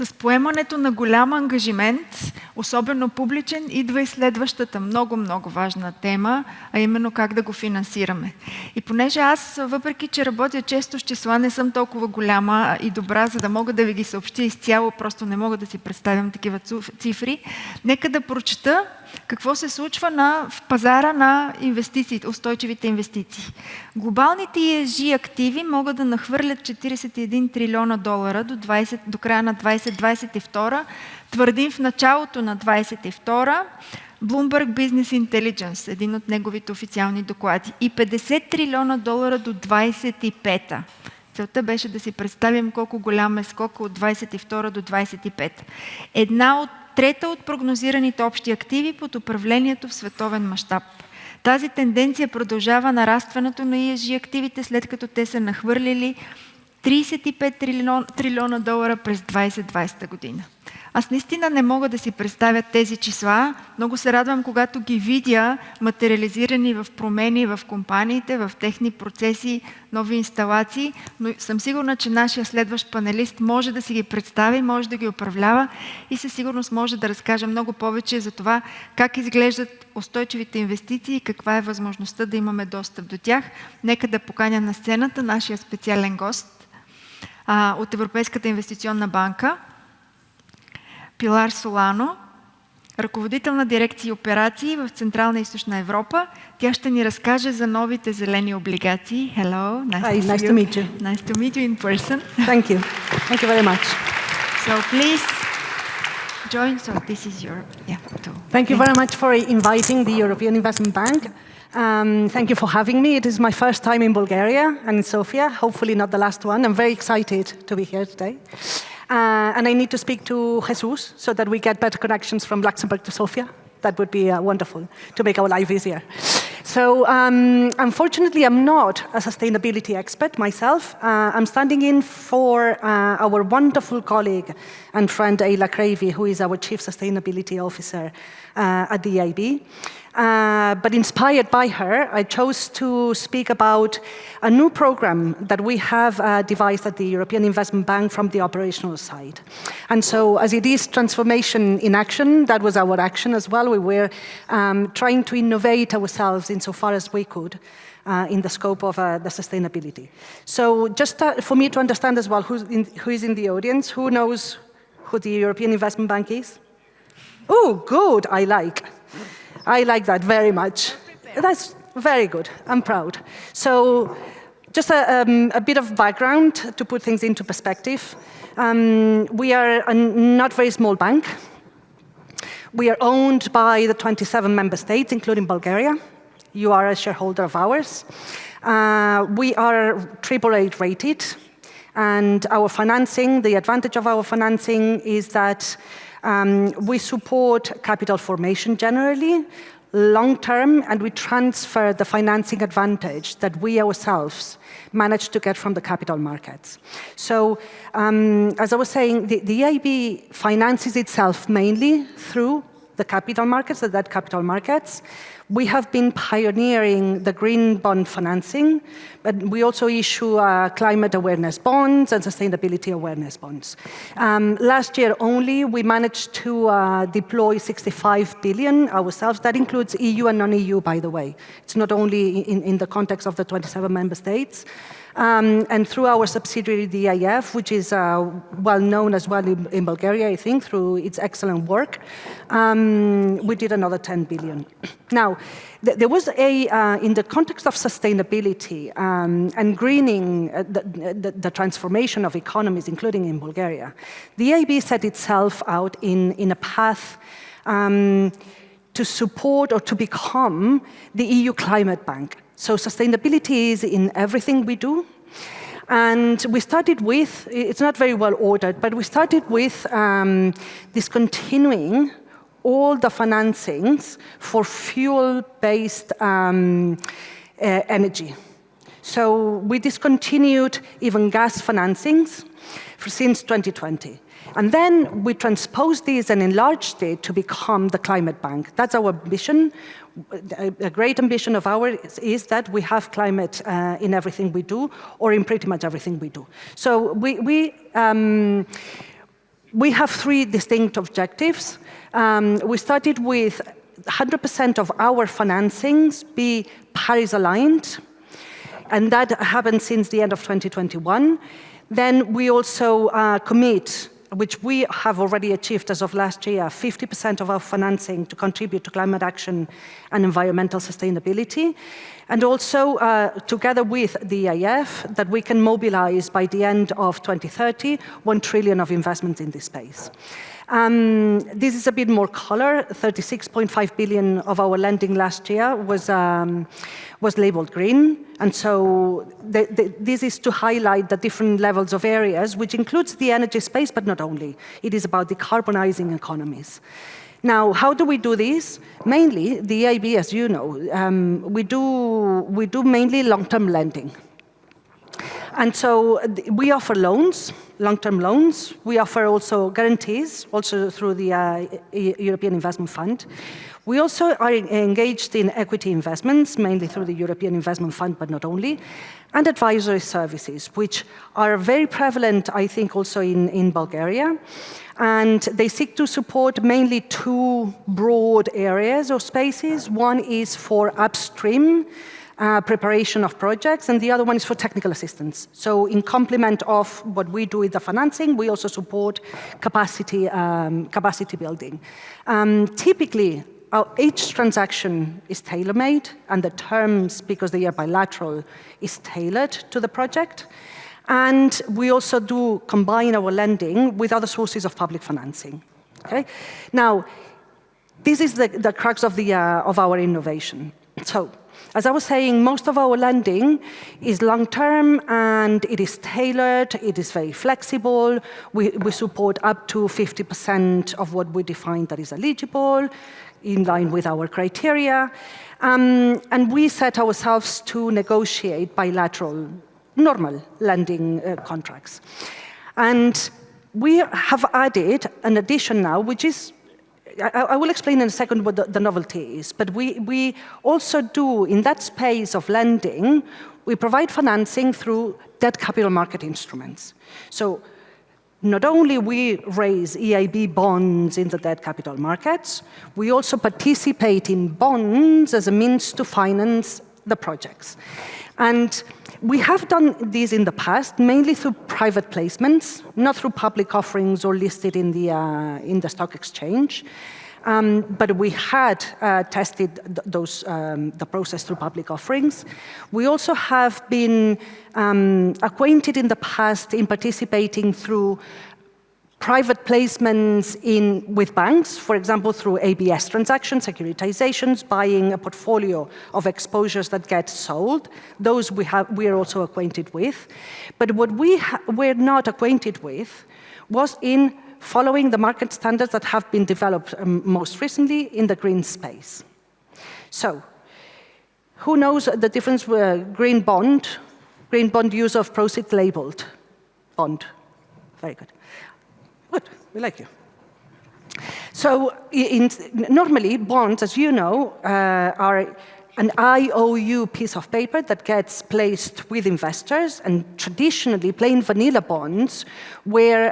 с поемането на голям ангажимент, особено публичен, идва и следващата много важна тема, а именно как да го финансираме. И понеже аз, въпреки че работя често с числа, не съм толкова голяма и добра, за да мога да ви ги съобщя изцяло, просто не мога да си представям такива цифри, нека да прочета какво се случва в пазара на инвестициите, устойчивите инвестиции. Глобалните ESG активи могат да нахвърлят 41 трилиона долара до края на 2022, твърдим в началото на 2022, Bloomberg Business Intelligence, един от неговите официални доклади, и 50 трилиона долара до 2025. Целта беше да си представим колко голям е скока от 22 до 25. Трета от прогнозираните общи активи под управлението в световен мащаб. Тази тенденция продължава нарастването на ESG активите, след като те са нахвърлили 35 трилиона долара през 2020 година. Аз наистина не мога да си представя тези числа. Много се радвам, когато ги видя материализирани в промени в компаниите, в техни процеси, нови инсталации, но съм сигурна, че нашия следващ панелист може да си ги представи, може да ги управлява и със сигурност може да разкаже много повече за това как изглеждат устойчивите инвестиции и каква е възможността да имаме достъп до тях. Нека да поканя на сцената нашия специален гост от Европейската инвестиционна банка, Пилар Солано, ръководител на дирекция операции в Централна и Източна Европа. Тя ще ни разкаже за новите зелени облигации. Hello, nice to meet you. Nice to meet you in person. Thank you. Thank you very much. So please join. So this is your Thank you very much for inviting the European Investment Bank. Thank you for having me. It is my first time in Bulgaria and in Sofia. Hopefully not the last one. I'm very excited to be here today. And I need to speak to Jesus so that we get better connections from Luxembourg to Sofia. That would be wonderful to make our life easier. So unfortunately, I'm not a sustainability expert myself. I'm standing in for our wonderful colleague and friend, Ayla Cravey, who is our Chief Sustainability Officer at the EIB. But inspired by her, I chose to speak about a new program that we have devised at the European Investment Bank from the operational side. And so, as it is transformation in action, that was our action as well. We were trying to innovate ourselves insofar as we could in the scope of the sustainability. So just for me to understand as well who is in the audience, who knows who the European Investment Bank is? Oh, good, I like that very much. That's very good. I'm proud. So just a bit of background to put things into perspective. We are a not very small bank. We are owned by the 27 member states, including Bulgaria. You are a shareholder of ours. We are AAA rated. And our financing, the advantage of our financing is that we support capital formation generally, long-term, and we transfer the financing advantage that we ourselves manage to get from the capital markets. So, as I was saying, the EIB finances itself mainly through the capital markets, the debt capital markets. We have been pioneering the green bond financing, but we also issue climate awareness bonds and sustainability awareness bonds. Last year only, we managed to deploy 65 billion ourselves. That includes EU and non-EU, by the way. It's not only in the context of the 27 member states. And through our subsidiary, the EIF, which is well known as well in Bulgaria, I think, through its excellent work, we did another 10 billion. Now, there was in the context of sustainability and greening the transformation of economies, including in Bulgaria, the EIB set itself out in a path to support or to become the EU climate bank. So sustainability is in everything we do. And we started with, it's not very well ordered, but we started with discontinuing all the financings for fuel-based energy. So we discontinued even gas financings since 2020. And then we transposed these and enlarged it to become the climate bank. That's our ambition. A great ambition of ours is that we have climate in everything we do, or in pretty much everything we do. So We have 3 distinct objectives. We started with 100% of our financings be Paris aligned, and that happened since the end of 2021. Then we also commit, which we have already achieved as of last year, 50% of our financing to contribute to climate action and environmental sustainability. And also, together with the EIF, that we can mobilize by the end of 2030, 1 trillion of investment in this space. This is a bit more color. 36.5 billion of our lending last year was labeled green. And so this is to highlight the different levels of areas, which includes the energy space, but not only. It is about decarbonizing economies. Now, how do we do this? Mainly, the EIB, as you know, we do mainly long-term lending. And so we offer loans, long-term loans. We offer also guarantees, also through the European Investment Fund. We also are engaged in equity investments, mainly through the European Investment Fund, but not only, and advisory services, which are very prevalent, I think, also in Bulgaria. And they seek to support mainly 2 broad areas or spaces. One is for upstream preparation of projects, and the other one is for technical assistance. So in complement of what we do with the financing, we also support capacity building. Typically, each transaction is tailor-made, and the terms, because they are bilateral, is tailored to the project. And we also do combine our lending with other sources of public financing. Okay? Now, this is the crux of our innovation. So, as I was saying, most of our lending is long-term, and it is tailored, it is very flexible. We support up to 50% of what we define that is eligible, in line with our criteria. And we set ourselves to negotiate bilateral, normal lending contracts. And we have added an addition now, which is, I will explain in a second what the novelty is, but we also do, in that space of lending, we provide financing through debt capital market instruments. So not only we raise EIB bonds in the debt capital markets, we also participate in bonds as a means to finance the projects. And we have done this in the past, mainly through private placements, not through public offerings or listed in the stock exchange. But we had tested the process through public offerings. We also have been acquainted in the past in participating through private placements with banks, for example, through ABS transactions, securitizations, buying a portfolio of exposures that get sold. Those we are also acquainted with. But what we're not acquainted with was in following the market standards that have been developed most recently in the green space. So, who knows the difference with green bond use of proceeds labeled bond? Very good. Good, we like you. So normally, bonds, as you know, are an IOU piece of paper that gets placed with investors, and traditionally, plain vanilla bonds were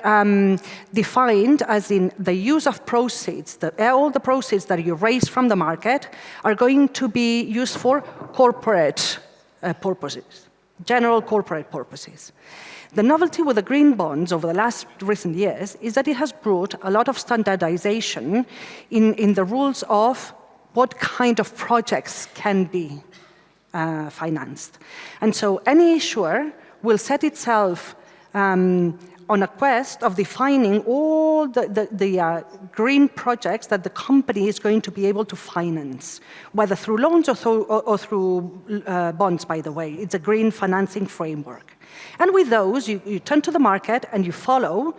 defined as in the use of proceeds, all the proceeds that you raise from the market are going to be used for corporate purposes, general corporate purposes. The novelty with the green bonds over the last recent years is that it has brought a lot of standardization in the rules of what kind of projects can be financed. And so any issuer will set itself on a quest of defining all the green projects that the company is going to be able to finance, whether through loans or through bonds, by the way. It's a green financing framework. And with those, you turn to the market and you follow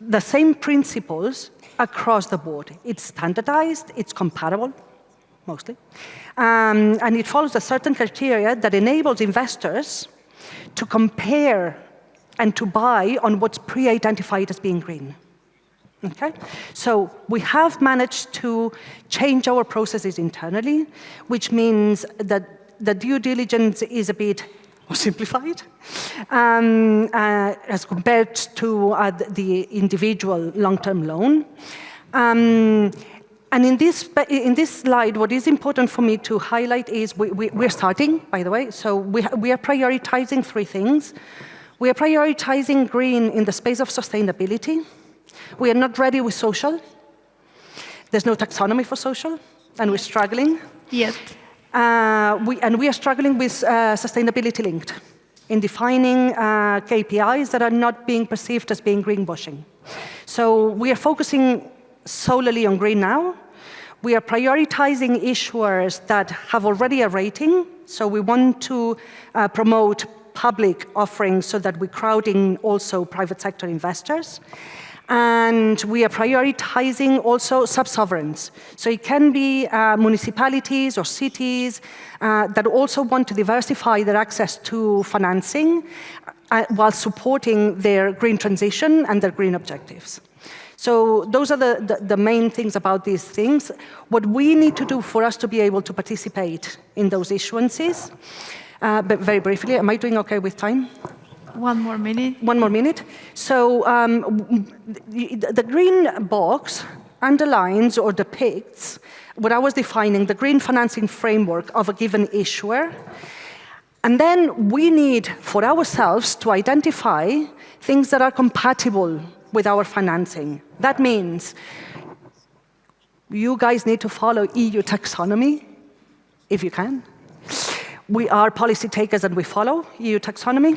the same principles across the board. It's standardized, it's compatible, mostly, and it follows a certain criteria that enables investors to compare and to buy on what's pre-identified as being green. Okay? So we have managed to change our processes internally, which means that the due diligence is a bit or simplified, as compared to the individual long-term loan. And in this slide, what is important for me to highlight is we're starting, by the way, so we are prioritizing three things. We are prioritizing green in the space of sustainability. We are not ready with social. There's no taxonomy for social, and we're struggling. Yet. We are struggling with sustainability linked in defining KPIs that are not being perceived as being greenwashing. So we are focusing solely on green now. We are prioritizing issuers that have already a rating. So we want to promote public offerings so that we're crowding also private sector investors. And we are prioritizing also sub-sovereigns. So it can be municipalities or cities that also want to diversify their access to financing while supporting their green transition and their green objectives. So those are the main things about these things. What we need to do for us to be able to participate in those issuances, but very briefly, am I doing okay with time? One more minute. One more minute. So the green box underlines or depicts what I was defining, the green financing framework of a given issuer. And then we need for ourselves to identify things that are compatible with our financing. That means you guys need to follow EU taxonomy, if you can. We are policy takers and we follow EU taxonomy.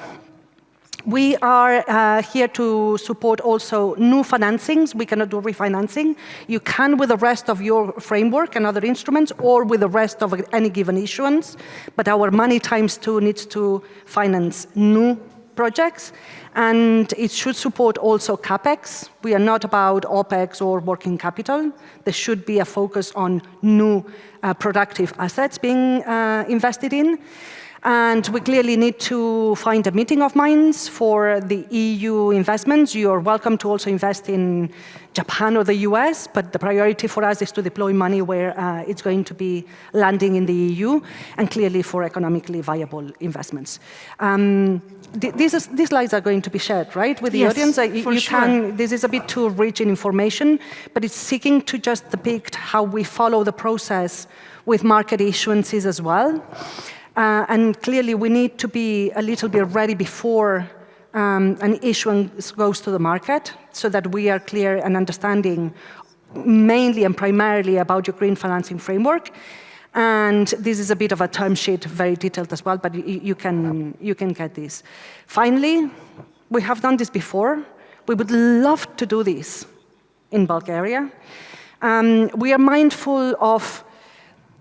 We are here to support also new financings. We cannot do refinancing. You can with the rest of your framework and other instruments or with the rest of any given issuance, but our money ×2 needs to finance new projects, and it should support also CapEx. We are not about OpEx or working capital. There should be a focus on new productive assets being invested in. And we clearly need to find a meeting of minds for the EU investments. You are welcome to also invest in Japan or the US, but the priority for us is to deploy money where it's going to be landing in the EU, and clearly for economically viable investments. These slides are going to be shared, right, with the audience? This is a bit too rich in information, but it's seeking to just depict how we follow the process with market issuances as well. And clearly, we need to be a little bit ready before an issuance goes to the market, so that we are clear and understanding mainly and primarily about your green financing framework. And this is a bit of a term sheet, very detailed as well, but you can get this. Finally, we have done this before. We would love to do this in Bulgaria. We are mindful of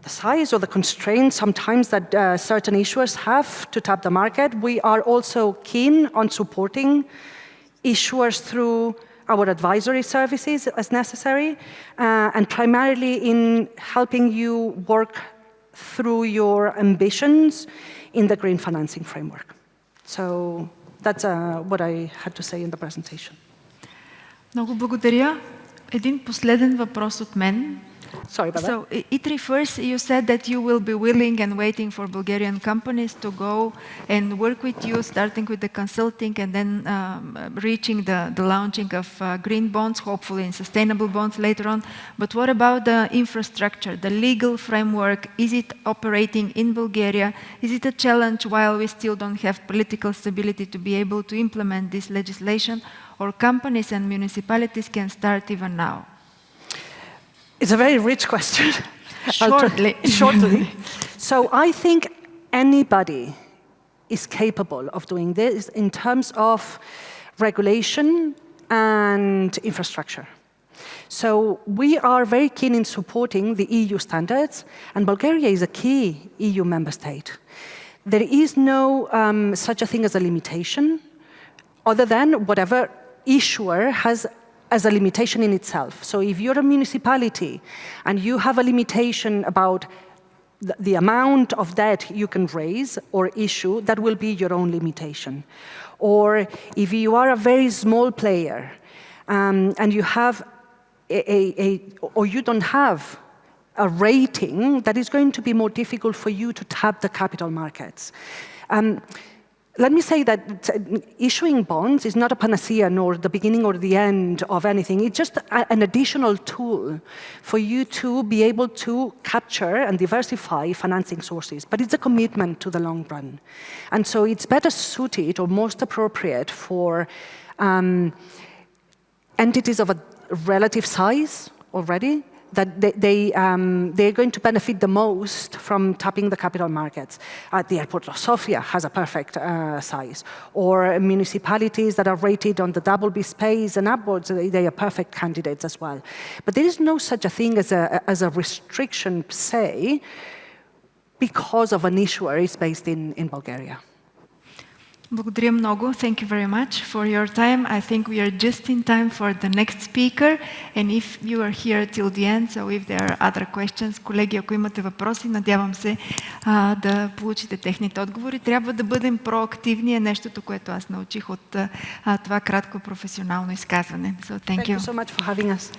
the size or the constraints sometimes that certain issuers have to tap the market. We are also keen on supporting issuers through our advisory services as necessary, and primarily in helping you work through your ambitions in the green financing framework. So that's what I had to say in the presentation. Много благодаря. Един последен въпрос от мен. Sorry about that. So it refers, you said that you will be willing and waiting for Bulgarian companies to go and work with you, starting with the consulting and then reaching the launching of green bonds, hopefully in sustainable bonds later on. But what about the infrastructure, the legal framework? Is it operating in Bulgaria? Is it a challenge while we still don't have political stability to be able to implement this legislation? Or companies and municipalities can start even now? It's a very rich question. Shortly. So I think anybody is capable of doing this in terms of regulation and infrastructure. So we are very keen in supporting the EU standards, and Bulgaria is a key EU member state. There is no such a thing as a limitation, other than whatever issuer has as a limitation in itself. So if you're a municipality and you have a limitation about the amount of debt you can raise or issue, that will be your own limitation. Or if you are a very small player and you have or you don't have a rating, that is going to be more difficult for you to tap the capital markets. let me say that issuing bonds is not a panacea nor the beginning or the end of anything. It's just an additional tool for you to be able to capture and diversify financing sources. But it's a commitment to the long run. And so it's better suited or most appropriate for entities of a relative size already, that they're going to benefit the most from tapping the capital markets. The airport of Sofia has a perfect size. Or municipalities that are rated on the BB space and upwards, they are perfect candidates as well. But there is no such a thing as a restriction, say, because of an issuer is based in Bulgaria. Благодаря много. Thank you very much for your time. I think we are just in time for the next speaker. And if you are here till the end, so if there are other questions, колеги, ако имате въпроси, надявам се да получите техните отговори. Трябва да бъдем проактивни, е нещото, което аз научих от това кратко професионално изказване. So thank you. Thank you so much for having us.